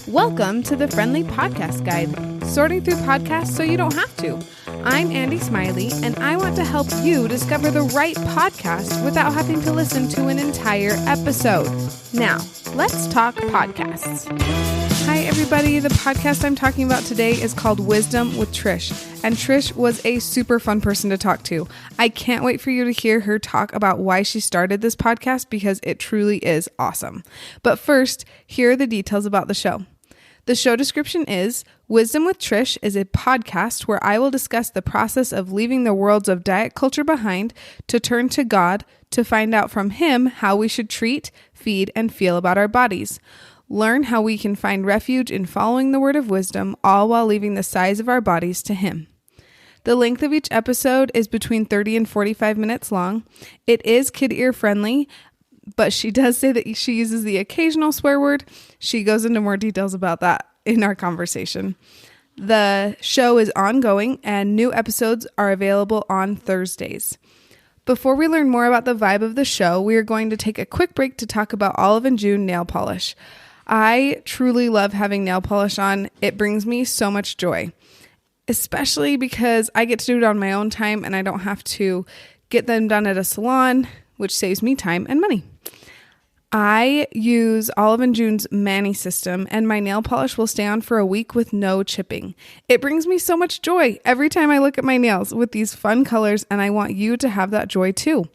Welcome to the Friendly Podcast Guide, sorting through podcasts so you don't have to. I'm Andy Smiley, and I want to help you discover the right podcast without having to listen to an entire episode. Now, let's talk podcasts. Hi, everybody. The podcast I'm talking about today is called Wisdom with Trish, and Trish was a super fun person to talk to. I can't wait for you to hear her talk about why she started this podcast because it truly is awesome. But first, here are the details about the show. The show description is, Wisdom with Trish is a podcast where I will discuss the process of leaving the worlds of diet culture behind to turn to God to find out from Him how we should treat, feed, and feel about our bodies. Learn how we can find refuge in following the word of wisdom, all while leaving the size of our bodies to Him. The length of each episode is between 30 and 45 minutes long. It is kid ear friendly, but she does say that she uses the occasional swear word. She goes into more details about that in our conversation. The show is ongoing and new episodes are available on Thursdays. Before we learn more about the vibe of the show, we are going to take a quick break to talk about Olive and June nail polish. I truly love having nail polish on. It brings me so much joy, especially because I get to do it on my own time and I don't have to get them done at a salon, which saves me time and money. I use Olive and June's Mani system, and my nail polish will stay on for a week with no chipping. It brings me so much joy every time I look at my nails with these fun colors, and I want you to have that joy too.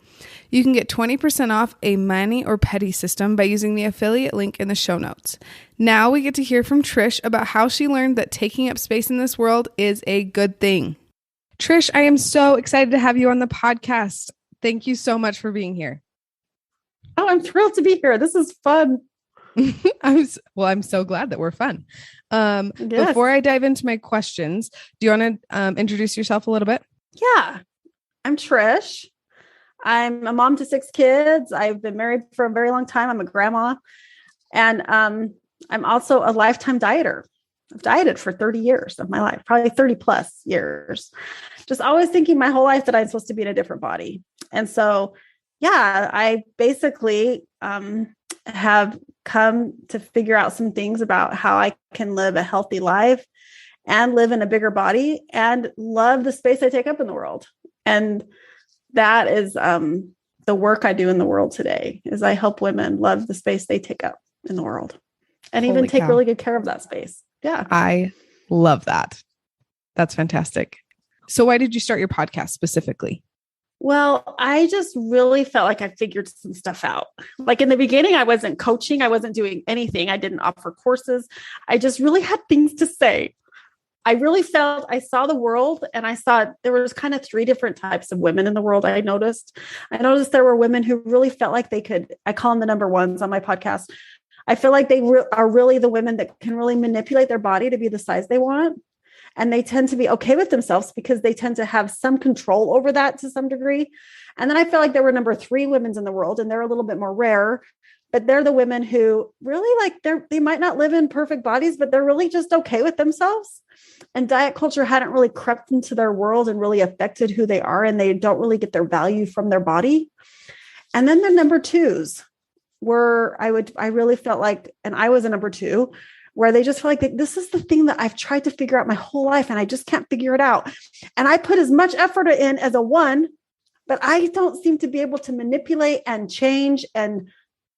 You can get 20% off a Mani or Pedi system by using the affiliate link in the show notes. Now we get to hear from Trish about how she learned that taking up space in this world is a good thing. Trish, I am so excited to have you on the podcast. Thank you so much for being here. Oh, I'm thrilled to be here. This is fun. I'm so glad that we're fun. Yes. Before I dive into my questions, do you want to introduce yourself a little bit? Yeah, I'm Trish. I'm a mom to 6 kids. I've been married for a very long time. I'm a grandma. And I'm also a lifetime dieter. I've dieted for 30 years of my life, probably 30 plus years. Just always thinking my whole life that I'm supposed to be in a different body. And so yeah, I basically have come to figure out some things about how I can live a healthy life and live in a bigger body and love the space I take up in the world. And that is the work I do in the world today, is I help women love the space they take up in the world and even take really good care of that space. Yeah. I love that. That's fantastic. So why did you start your podcast specifically? Well, I just really felt like I figured some stuff out. Like in the beginning, I wasn't coaching. I wasn't doing anything. I didn't offer courses. I just really had things to say. I really felt I saw the world and I saw there was kind of 3 different types of women in the world. I noticed there were women who really felt like they could, I call them the number ones on my podcast. I feel like they are really the women that can really manipulate their body to be the size they want. And they tend to be okay with themselves because they tend to have some control over that to some degree. And then I feel like there were number 3 women in the world, and they're a little bit more rare, but they're the women who really they might not live in perfect bodies, but they're really just okay with themselves. And diet culture hadn't really crept into their world and really affected who they are. And they don't really get their value from their body. And then the number 2s were, I really felt like, and I was a number 2, where they just feel like this is the thing that I've tried to figure out my whole life and I just can't figure it out. And I put as much effort in as a 1, but I don't seem to be able to manipulate and change and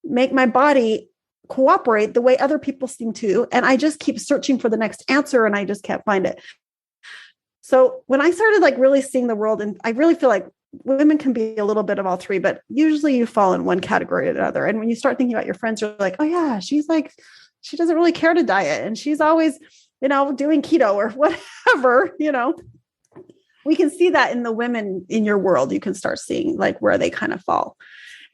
make my body cooperate the way other people seem to. And I just keep searching for the next answer and I just can't find it. So when I started really seeing the world, and I really feel like women can be a little bit of all 3, but usually you fall in one category or another. And when you start thinking about your friends, you're like, oh yeah, she doesn't really care to diet. And she's always, doing keto or whatever, we can see that in the women in your world. You can start seeing where they kind of fall.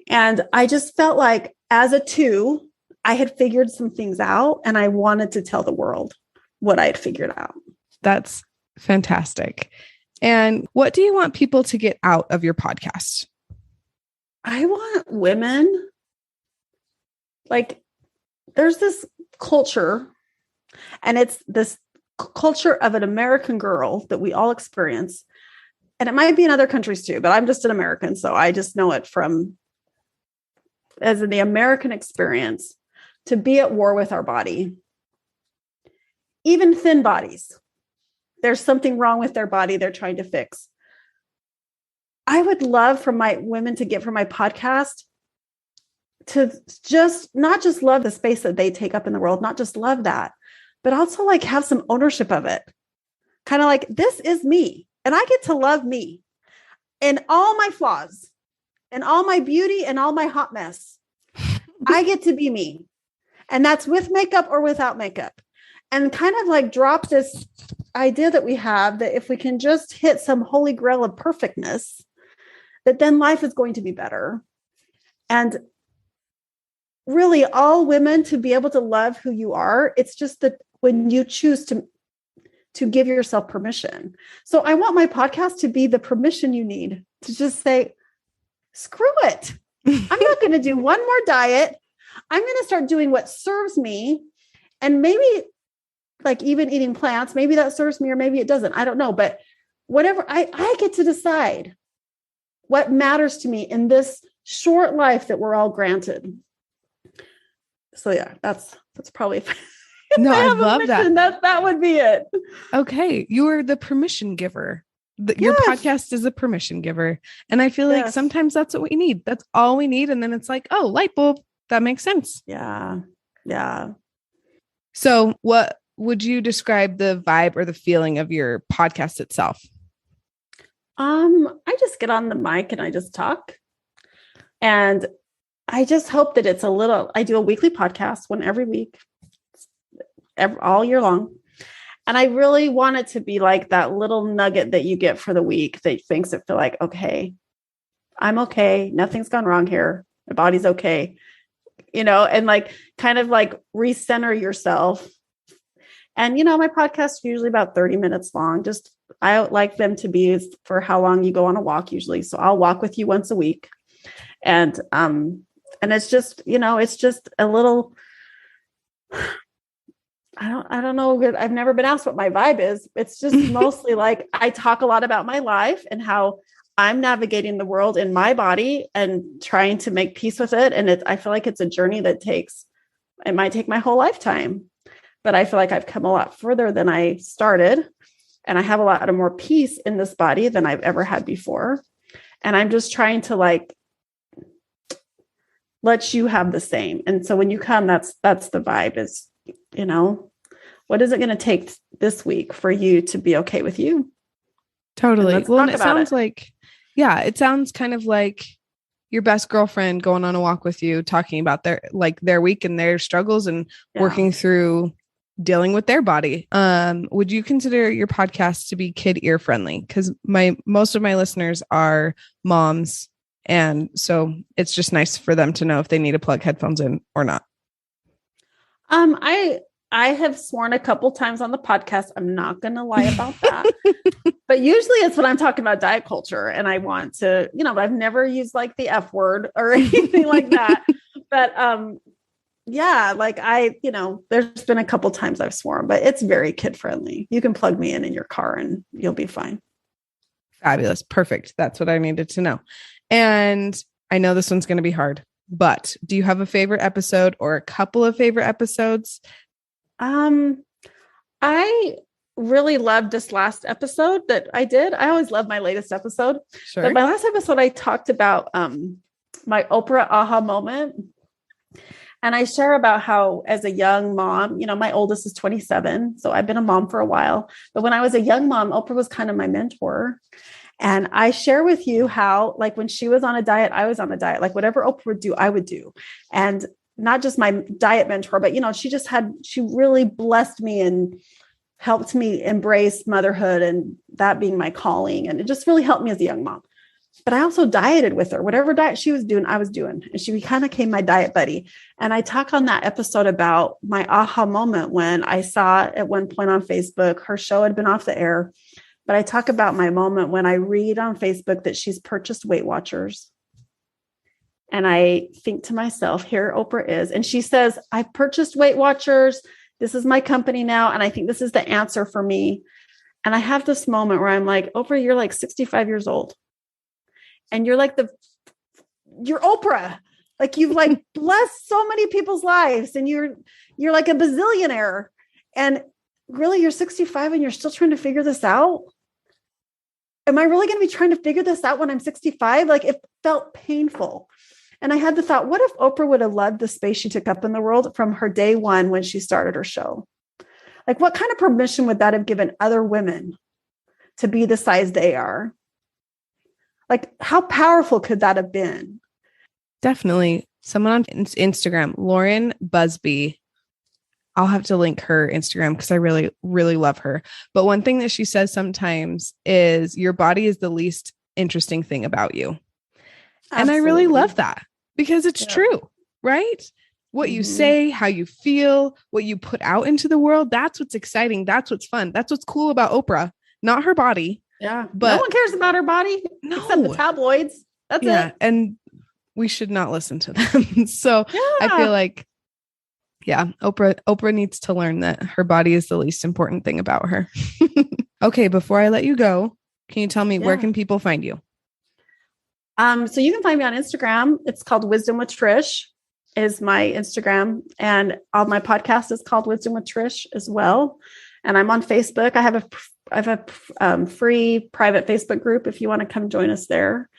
And I just felt like as a 2, I had figured some things out and I wanted to tell the world what I had figured out. That's fantastic. And what do you want people to get out of your podcast? I want women, there's this culture, and it's this culture of an American girl that we all experience. And it might be in other countries too, but I'm just an American. So I just know it from as in the American experience to be at war with our body. Even thin bodies, there's something wrong with their body they're trying to fix. I would love for my women to get from my podcast to just not just love the space that they take up in the world, not just love that, but also like have some ownership of it. Kind of like, this is me, and I get to love me and all my flaws and all my beauty and all my hot mess. I get to be me. And that's with makeup or without makeup. And kind of like drop this idea that we have that if we can just hit some holy grail of perfectness, that then life is going to be better. And really all women to be able to love who you are, it's just that when you choose to give yourself permission. So I want my podcast to be the permission you need to just say, screw it. I'm not going to do one more diet. I'm going to start doing what serves me. And maybe like even eating plants, maybe that serves me or maybe it doesn't. I don't know. But whatever, I get to decide what matters to me in this short life that we're all granted. So yeah, that's probably no, I love that. That would be it. Okay. You are the permission giver. Your podcast is a permission giver. And I feel like sometimes that's what we need. That's all we need. And then it's like, oh, light bulb. That makes sense. Yeah. Yeah. So what would you describe the vibe or the feeling of your podcast itself? I just get on the mic and I just talk. And I just hope that I do a weekly podcast, one every week, all year long. And I really want it to be like that little nugget that you get for the week that makes it feel like, okay, I'm okay. Nothing's gone wrong here. My body's okay. And like kind of like recenter yourself. And, my podcast is usually about 30 minutes long. I like them to be for how long you go on a walk usually. So I'll walk with you once a week. And it's just, it's just a little, I don't know. I've never been asked what my vibe is. It's just mostly like I talk a lot about my life and how I'm navigating the world in my body and trying to make peace with it. And I feel like it's a journey that it might take my whole lifetime, but I feel like I've come a lot further than I started. And I have a lot of more peace in this body than I've ever had before. And I'm just trying to like, let you have the same. And so when you come, that's the vibe is, what is it going to take this week for you to be okay with you? Totally. Well, and it sounds like, it sounds kind of like your best girlfriend going on a walk with you, talking about their week and their struggles and working through dealing with their body. Would you consider your podcast to be kid ear friendly? Because most of my listeners are moms. And so it's just nice for them to know if they need to plug headphones in or not. I have sworn a couple times on the podcast. I'm not going to lie about that, but usually it's when I'm talking about diet culture and I want to, but I've never used like the F word or anything like that. But, there's been a couple times I've sworn, but it's very kid friendly. You can plug me in your car and you'll be fine. Fabulous. Perfect. That's what I needed to know. And I know this one's going to be hard, but do you have a favorite episode or a couple of favorite episodes? I really loved this last episode that I did. I always love my latest episode. Sure. But my last episode, I talked about my Oprah aha moment. And I share about how as a young mom, my oldest is 27. So I've been a mom for a while. But when I was a young mom, Oprah was kind of my mentor. And I share with you how, like, when she was on a diet, I was on a diet, like whatever Oprah would do, I would do. And not just my diet mentor, but, she really blessed me and helped me embrace motherhood and that being my calling. And it just really helped me as a young mom. But I also dieted with her. Whatever diet she was doing, I was doing. And she kind of became my diet buddy. And I talk on that episode about my aha moment when I saw at one point on Facebook, her show had been off the air. But I talk about my moment when I read on Facebook that she's purchased Weight Watchers. And I think to myself, here Oprah is. And she says, I've purchased Weight Watchers. This is my company now. And I think this is the answer for me. And I have this moment where I'm like, Oprah, you're like 65 years old. And you're like you're Oprah. Like you've like blessed so many people's lives and you're like a bazillionaire. And really you're 65 and you're still trying to figure this out? Am I really going to be trying to figure this out when I'm 65? Like it felt painful. And I had the thought, what if Oprah would have loved the space she took up in the world from her day one when she started her show? Like what kind of permission would that have given other women to be the size they are? Like how powerful could that have been? Definitely. Someone on Instagram, Lauren Busby. I'll have to link her Instagram because I really, really love her. But one thing that she says sometimes is your body is the least interesting thing about you. Absolutely. And I really love that because it's true, right? What you say, how you feel, what you put out into the world. That's what's exciting. That's what's fun. That's what's cool about Oprah. Not her body. Yeah. But no one cares about her body except the tabloids. That's it. And we should not listen to them. So I feel like, Oprah needs to learn that her body is the least important thing about her. Okay. Before I let you go, can you tell me where can people find you? So you can find me on Instagram. It's called Wisdom with Trish is my Instagram. And all my podcast is called Wisdom with Trish as well. And I'm on Facebook. I have a free private Facebook group if you want to come join us there.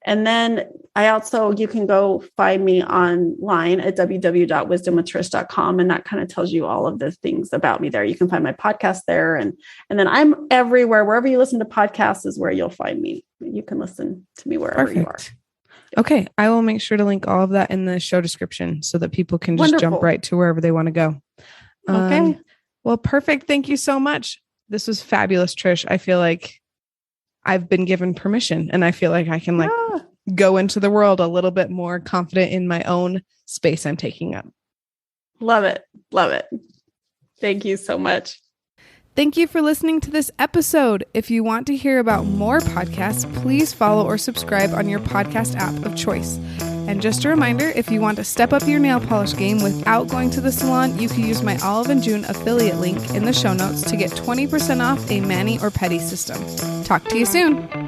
And then you can go find me online at www.wisdomwithtrish.com. And that kind of tells you all of the things about me there. You can find my podcast there. And then I'm everywhere. Wherever you listen to podcasts is where you'll find me. You can listen to me wherever you are. Okay. I will make sure to link all of that in the show description so that people can just jump right to wherever they want to go. Okay. Well, perfect. Thank you so much. This was fabulous, Trish. I feel like I've been given permission and I feel like I can go into the world a little bit more confident in my own space I'm taking up. Love it. Love it. Thank you so much. Thank you for listening to this episode. If you want to hear about more podcasts, please follow or subscribe on your podcast app of choice. And just a reminder, if you want to step up your nail polish game without going to the salon, you can use my Olive and June affiliate link in the show notes to get 20% off a mani or pedi system. Talk to you soon.